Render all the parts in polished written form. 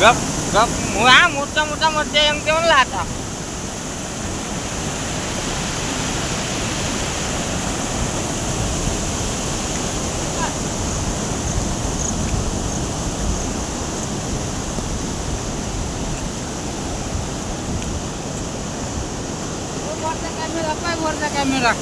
गप गप हा मोठा मोठा मध्ये येऊन म्हणला आता कॅमेरा पाय वरचा कॅमेरा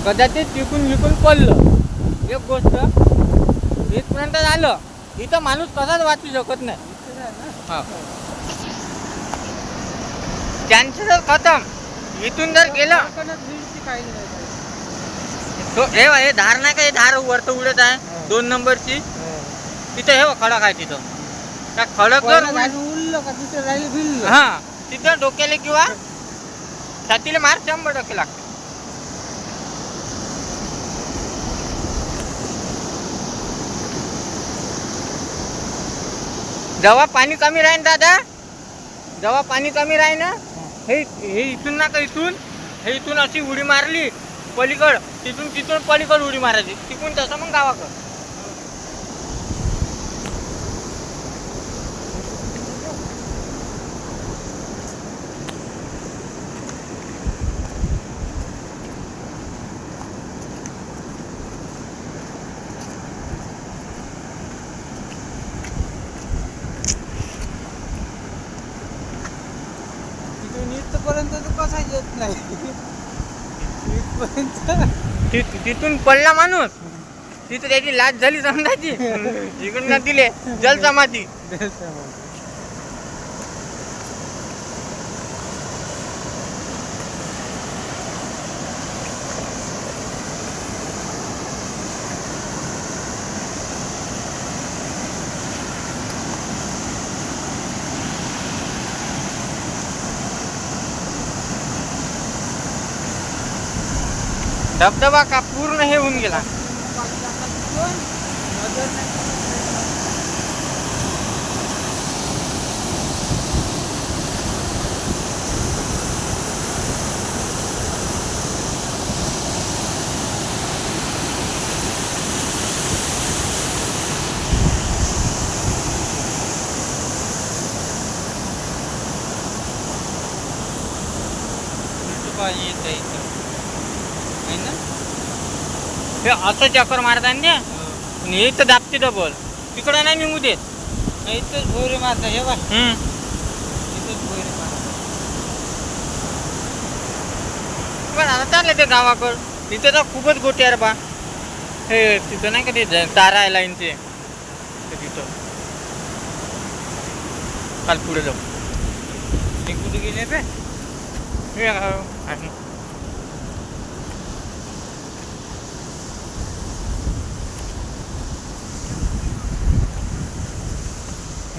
कदाचित तिकून विकून पडलं एक गोष्ट इथपर्यंत झालं इथं माणूस कसाच वाचू शकत नाही हा चान्सेस खतम इथून जर गेलं तो हे धार नाही का हे धार वरत उडत आहे 2 नंबरची तिथं हे खडक आहे तिथं त्या खडक जर उरलं का तिथे राहिलं भिल्ल हा तिथं डोक्याला किंवा छातीला मार 100% लागते जेव्हा पाणी कमी राहील दादा जेव्हा पाणी कमी राहील ना हे इथून ना का इथून हे इथून अशी उडी मारली पलीकड तिथून पलीकड उडी मारायची तिकून तसं मग गावाकड इथपर्यंत तर कसा येत नाही तिथून पडला माणूस तिथं त्याची लाज झाली समजायची इकडून दिले जल समाधी धबधबा का पूर्ण हे होऊन गेला हे असं चक्कर मारता ना हे इथं दाबते डबल तिकडं नाही निघू देत इथंच भोयरे मारता हे बा इथंच भोयरे मारता पण आता चाललं ते गावाकड तिथं तर खूपच गोटी आहे रे बा हे तिथं नाही का ते तारा आहे लाईनचे तिथं काल पुढे जाऊ ते कुठे गेले रे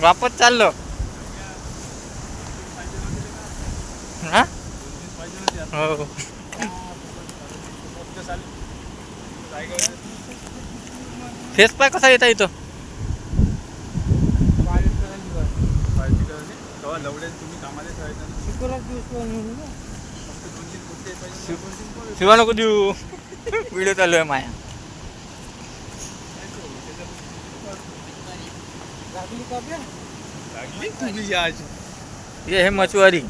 वापस चाललो हा हो फेस पाय कसा येता इथं शिवा नको देऊ व्हिडिओ चालू आहे माया ये है मछुआरी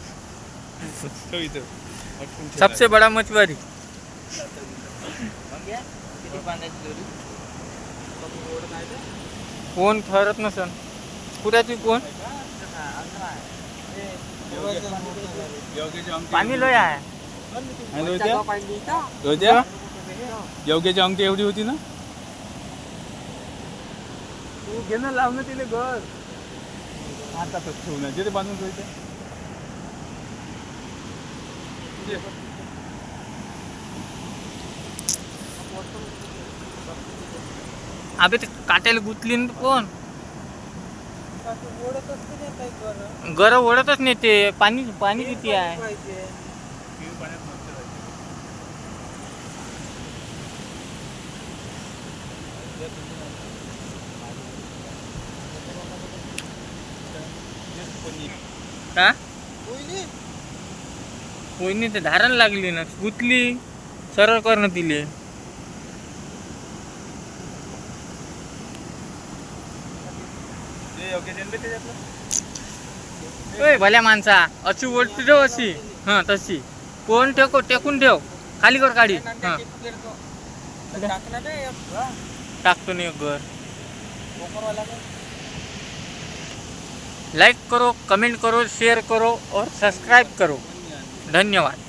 सबसे बड़ा मछुआरी कोण ठरत नसन कुठे कोण पाणी लोया आहे योग्याची अंगठी एवढी होती ना तू घेणं लावणं तिने घर हातातच ठेवून जे ते बांधून ठेवायचे अबे ते काट्याला गुतली ना कोण ओढत असते नाही काही बरं गर ओढतच नाही ते पाणी पाणी किती आहे पाहिजे पाण्यात मस्त राहायचे का कोयनी कोणी ते धारण लागली ना गुतली सरळ करणं दिले ते योग्य जनते त्याच्यातलं ओय भल्या माणसा अशी ओढती ठेव अशी हा तशी कोण टेकून ठेव खाली कर काढी हा टाकणार नाही टाकतो नाही घर कोकरवाला लाइक करो कमेंट करो शेयर करो और सब्सक्राइब करो धन्यवाद